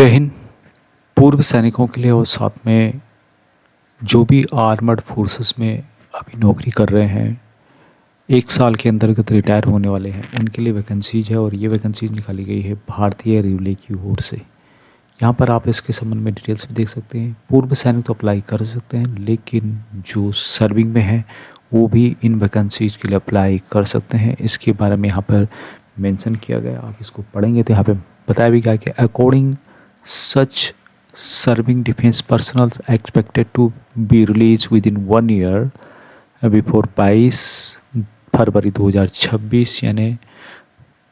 जय हिंद। पूर्व सैनिकों के लिए और साथ में जो भी आर्मर्ड फोर्सेस में अभी नौकरी कर रहे हैं, 1 साल के अंतर्गत रिटायर होने वाले हैं, उनके लिए वैकेंसीज है और ये वैकेंसीज निकाली गई है भारतीय रेलवे की ओर से। यहाँ पर आप इसके संबंध में डिटेल्स भी देख सकते हैं। पूर्व सैनिक तो अप्लाई कर सकते हैं, लेकिन जो सर्विंग में है वो भी इन वैकेंसीज के लिए अप्लाई कर सकते हैं। इसके बारे में यहाँ पर मेंशन किया गया, आप इसको पढ़ेंगे तो यहाँ पे बताया भी गया कि according such serving defense personnel expected to be released within 1 year before 22 फरवरी 2026 यानी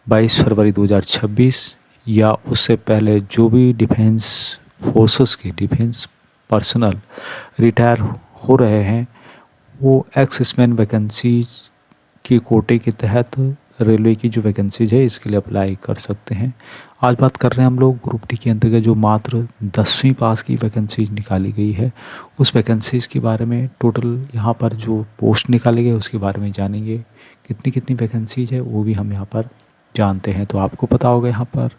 22 फरवरी 2026 या उससे पहले जो भी डिफेंस फोर्सेस के डिफेंस पर्सनल रिटायर हो रहे हैं वो एक्स-मैन वैकेंसीज के कोटे के तहत रेलवे की जो वैकेंसीज है इसके लिए अप्लाई कर सकते हैं। आज बात कर रहे हैं हम लोग ग्रुप डी के अंतर्गत जो मात्र 10वीं पास की वैकेंसीज निकाली गई है उस वैकेंसीज के बारे में। टोटल यहाँ पर जो पोस्ट निकाले गए उसके बारे में जानेंगे, कितनी कितनी वैकेंसीज है वो भी हम यहाँ पर जानते हैं। तो आपको पता होगा यहाँ पर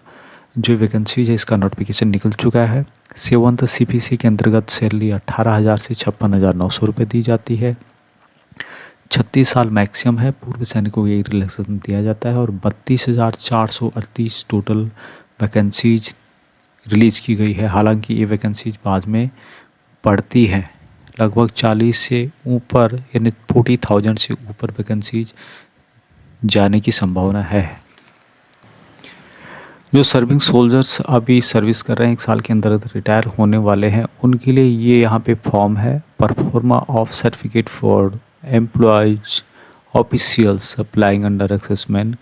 जो वैकेंसीज है इसका नोटिफिकेशन निकल चुका है। 7th CPC के अंतर्गत सैलरी 18,000 से 56,900 रुपये दी जाती है। 36 साल मैक्सिमम है। पूर्व सैनिकों को ये रिलैक्सेशन दिया जाता है और 32,438 टोटल वैकेंसीज रिलीज़ की गई है। हालांकि ये वैकेंसीज बाद में बढ़ती हैं, लगभग 40 से ऊपर यानी 40,000 से ऊपर वैकेंसीज जाने की संभावना है। जो सर्विंग सोल्जर्स अभी सर्विस कर रहे हैं, 1 साल के अंदर रिटायर होने वाले हैं, उनके लिए ये यहाँ पे फॉर्म है pro forma of certificate for employees officials applying under assessment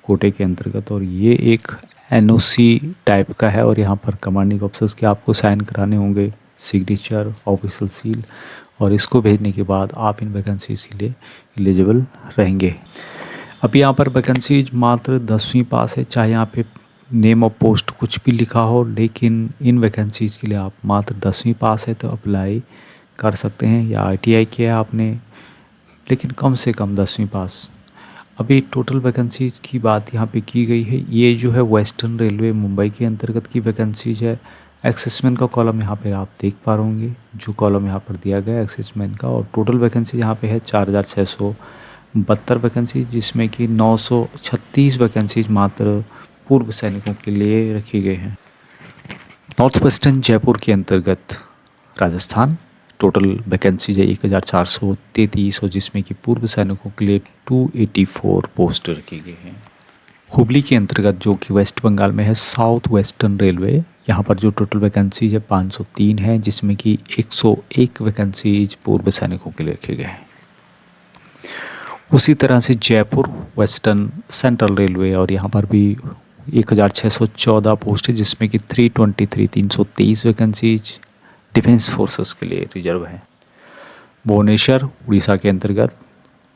कोटे के अंतर्गत। और ये एक NOC टाइप का है और यहाँ पर कमांडिंग ऑफिसर्स के आपको साइन कराने होंगे, सिग्नेचर, ऑफिशियल सील, और इसको भेजने के बाद आप इन वैकेंसीज के लिए एलिजिबल रहेंगे। अब यहाँ पर वैकेंसीज मात्र 10वीं पास है, चाहे यहाँ पे नेम ऑफ पोस्ट कुछ भी लिखा हो, लेकिन इन वैकेंसीज के लिए आप मात्र 10वीं पास है तो अप्लाई कर सकते हैं। या ITI किया है आपने, लेकिन कम से कम 10वीं पास। अभी टोटल वैकेंसीज की बात यहाँ पे की गई है। ये जो है वेस्टर्न रेलवे मुंबई के अंतर्गत की वैकेंसीज है। एक्सेसमेंट का कॉलम यहाँ पे आप देख पा रहे होंगे, जो कॉलम यहाँ पर दिया गया है एक्सेसमेंट का। और टोटल वैकेंसी यहाँ पे है 4,672 वैकेंसी, जिसमें कि 936 वैकेंसीज मात्र पूर्व सैनिकों के लिए रखी गई हैं। नॉर्थ वेस्टर्न जयपुर के अंतर्गत राजस्थान टोटल वैकेंसीज है 1,433 और जिसमें कि पूर्व सैनिकों के लिए 284 पोस्ट रखी गई हैं। हुबली के अंतर्गत जो कि वेस्ट बंगाल में है साउथ वेस्टर्न रेलवे, यहाँ पर जो टोटल वैकेंसीज है 503 है, जिसमें कि 101 वैकेंसीज पूर्व सैनिकों के लिए रखे गए हैं। उसी तरह से जयपुर वेस्टर्न सेंट्रल रेलवे और यहाँ पर भी 1,614 पोस्ट है, जिसमें कि 323 वैकेंसीज डिफेंस फोर्सेस के लिए रिजर्व है। भुवनेश्वर उड़ीसा के अंतर्गत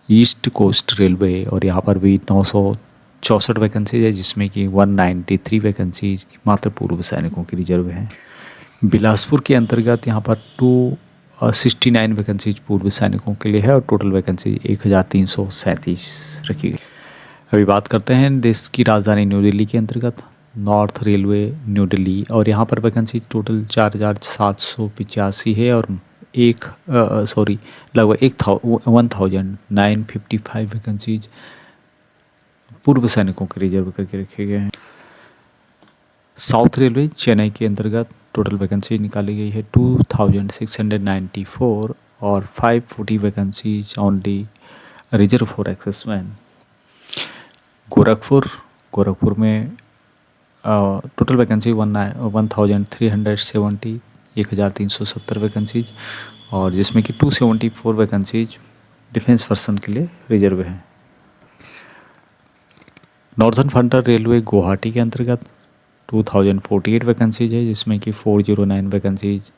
ईस्ट कोस्ट रेलवे और यहाँ पर भी 964 वैकेंसीज है, जिसमें कि 193 वैकेंसीज मात्र पूर्व सैनिकों की रिजर्व है। बिलासपुर के अंतर्गत यहाँ पर 269 वैकेंसीज पूर्व सैनिकों के लिए है और टोटल वैकेंसी 1,337 रखी गई। अभी बात करते हैं देश की राजधानी न्यू दिल्ली के अंतर्गत नॉर्थ रेलवे न्यू दिल्ली, और यहाँ पर वैकेंसी टोटल 4,785 है और लगभग 1,955 वैकेंसीज पूर्व सैनिकों के रिजर्व करके रखे गए हैं। साउथ रेलवे चेन्नई के अंतर्गत टोटल वैकेंसी निकाली गई है 2,694 और 540 vacancies only reserve for exserviceman. Gorakhpur में टोटल वैकेंसी 1,370 1,370 वैकेंसीज और जिसमें कि 274 वैकेंसीज डिफेंस पर्सन के लिए रिजर्व हैं। नॉर्दर्न फ्रंटियर रेलवे गुवाहाटी के अंतर्गत 2,048 वैकेंसीज है, जिसमें कि 409 वैकेंसीज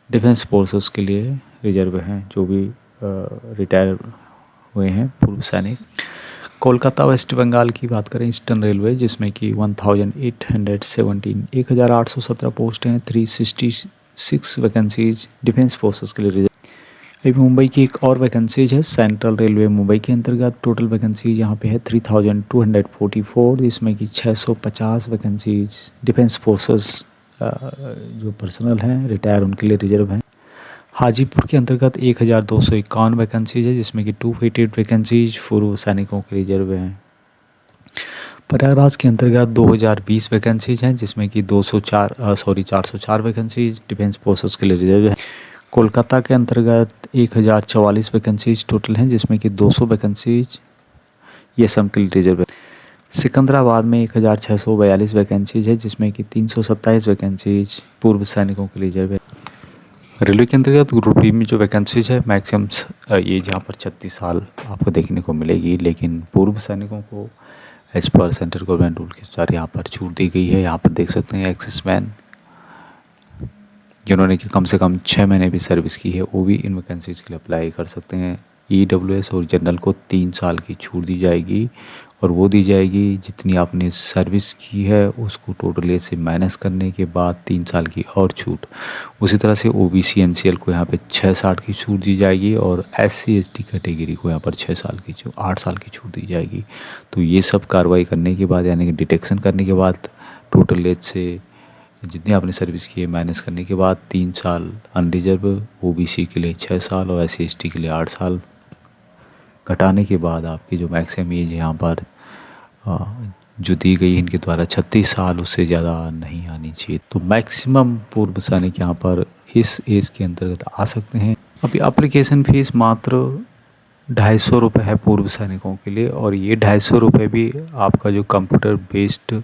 डिफेंस फोर्सेस के लिए रिजर्व हैं, जो भी रिटायर हुए हैं पूर्व सैनिक। कोलकाता वेस्ट बंगाल की बात करें ईस्टर्न रेलवे, जिसमें कि 1,817 पोस्ट हैं, 366 वैकेंसीज डिफेंस फोर्सेस के लिए रिजर्व। अभी मुंबई की एक और वैकेंसीज है सेंट्रल रेलवे मुंबई के अंतर्गत। टोटल वैकेंसीज यहाँ पे है 3,244, जिसमें कि 650 वैकेंसीज डिफेंस फोर्सेस जो पर्सनल हैं रिटायर उनके लिए रिजर्व हैं। हाजीपुर के अंतर्गत 1251 वैकेंसीज है जिसमें कि 288 वैकेंसीज पूर्व सैनिकों के रिजर्व हैं। प्रयागराज के अंतर्गत 2020 वैकेंसीज हैं जिसमें कि 404 वैकेंसीज डिफेंस फोर्सेस के लिए रिजर्व है। कोलकाता के अंतर्गत 1044 वैकेंसीज टोटल हैं जिसमें कि 200 वैकेंसीज ये सब के लिए रिजर्व है। सिकंदराबाद में 1642 वैकेंसीज है जिसमें कि 327 वैकेंसीज पूर्व सैनिकों के लिए रिजर्व है। रेलवे के अंतर्गत ग्रुप डी में जो वैकेंसीज है मैक्सिमम्स ये जहाँ पर 36 साल आपको देखने को मिलेगी, लेकिन पूर्व सैनिकों को as per central government rule के अनुसार यहाँ पर छूट दी गई है। यहाँ पर देख सकते हैं एक्सिस मैन जिन्होंने कि कम से कम 6 महीने भी सर्विस की है वो भी इन वैकेंसीज के लिए अप्लाई कर सकते हैं। EWS और जनरल को 3 साल की छूट दी जाएगी और वो दी जाएगी जितनी आपने सर्विस की है उसको टोटली से माइनस करने के बाद 3 साल की और छूट। उसी तरह से OBC NCL को यहाँ पे 6 साल की छूट दी जाएगी और SC ST कैटेगरी को यहाँ पर 8 साल की छूट दी जाएगी। तो ये सब कार्रवाई करने के बाद यानी कि डिटेक्शन करने के बाद टोटल एज से जितनी आपने सर्विस की है माइनस करने के बाद 3 साल अनरिजर्व, OBC के लिए 6 साल और SC ST के लिए 8 साल घटाने के बाद आपकी जो मैक्सिमम एज यहाँ पर जो दी गई है इनके द्वारा 36 साल उससे ज़्यादा नहीं आनी चाहिए। तो मैक्सिमम पूर्व सैनिक यहाँ पर इस एज के अंतर्गत आ सकते हैं। अभी एप्लीकेशन फ़ीस मात्र 250 रुपये है पूर्व सैनिकों के लिए और ये 250 रुपये भी आपका जो कंप्यूटर बेस्ड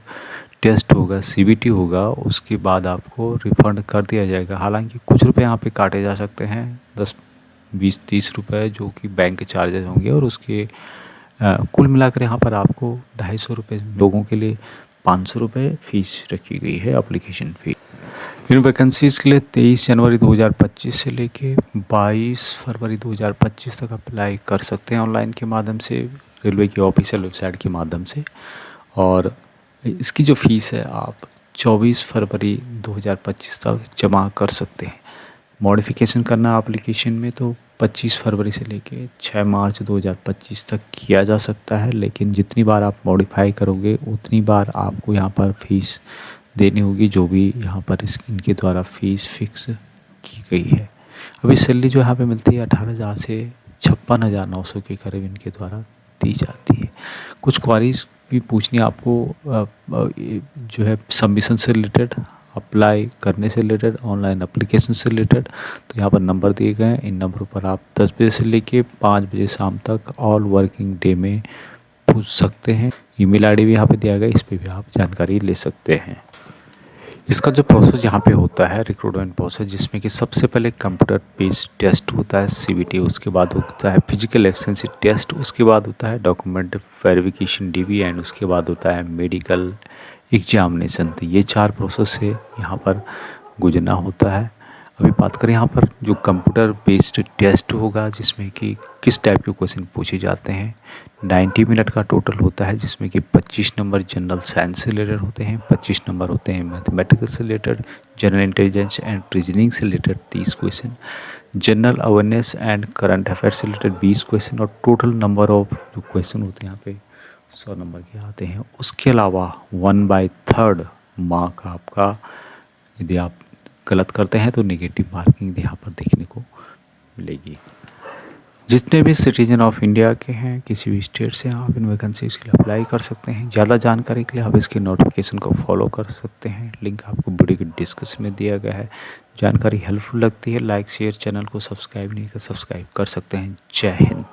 टेस्ट होगा CBT होगा उसके बाद आपको रिफ़ंड कर दिया जाएगा। हालांकि कुछ रुपए यहाँ पे काटे जा सकते हैं 10 20 30 रुपये जो कि बैंक के चार्जेस होंगे और उसके कुल मिलाकर यहाँ पर आपको 250 रुपये लोगों के लिए 500 रुपये फ़ीस रखी गई है एप्लीकेशन फ़ी। इन वैकेंसीज़ के लिए 23 जनवरी 2025 से लेके 22 फरवरी 2025 तक अप्लाई कर सकते हैं ऑनलाइन के माध्यम से रेलवे की ऑफिशियल वेबसाइट के माध्यम से। और इसकी जो फ़ीस है आप 24 फरवरी 2025 तक जमा कर सकते हैं। मॉडिफिकेशन करना एप्लीकेशन में तो 25 फरवरी से लेके 6 मार्च 2025 तक किया जा सकता है, लेकिन जितनी बार आप मॉडिफाई करोगे उतनी बार आपको यहाँ पर फ़ीस देनी होगी जो भी यहाँ पर इनके द्वारा फ़ीस फिक्स की गई है। अभी सैलरी जो यहाँ पे मिलती है 18,000 से 56,900 के करीब इनके द्वारा दी जाती है। कुछ क्वारीज भी पूछनी है आपको जो है सबमिशन से रिलेटेड, अप्लाई करने से रिलेटेड, ऑनलाइन एप्लीकेशन से रिलेटेड, तो यहाँ पर नंबर दिए गए हैं। इन नंबरों पर आप 10 बजे से लेके 5 बजे शाम तक ऑल वर्किंग डे में पूछ सकते हैं। ईमेल आईडी भी यहाँ पे दिया गया, इस पर भी आप जानकारी ले सकते हैं। इसका जो प्रोसेस यहाँ पे होता है रिक्रूटमेंट प्रोसेस, जिसमें कि सबसे पहले कंप्यूटर बेस्ड टेस्ट होता है CBT, उसके बाद होता है फिजिकल एफिशिएंसी टेस्ट, उसके बाद होता है डॉक्यूमेंट वेरिफिकेशन DV एंड उसके बाद होता है मेडिकल एग्जामिनेशन। तो ये 4 प्रोसेस से यहाँ पर गुजरना होता है। अभी बात करें यहाँ पर जो कंप्यूटर बेस्ड टेस्ट होगा जिसमें कि किस टाइप के क्वेश्चन पूछे जाते हैं। 90 मिनट का टोटल होता है जिसमें कि 25 नंबर जनरल साइंस से रिलेटेड होते हैं, 25 नंबर होते हैं मैथमेटिक्स से related, general intelligence and reasoning से related 30 question, general awareness and current affairs से रिलेटेड 20 क्वेश्चन और टोटल नंबर ऑफ जो क्वेश्चन होते हैं यहाँ पे 100 नंबर के आते हैं। उसके अलावा 1/3 मार्क आपका यदि आप गलत करते हैं तो नेगेटिव मार्किंग यहाँ पर देखने को मिलेगी। जितने भी सिटीजन ऑफ इंडिया के हैं किसी भी स्टेट से आप इन वैकेंसीज़ के लिए अप्लाई कर सकते हैं। ज़्यादा जानकारी के लिए आप इसके नोटिफिकेशन को फॉलो कर सकते हैं। लिंक आपको वीडियो के डिस्क्रिप्शन में दिया गया है। जानकारी हेल्पफुल लगती है लाइक शेयर, चैनल को सब्सक्राइब नहीं कर सब्सक्राइब कर सकते हैं। जय हिंद।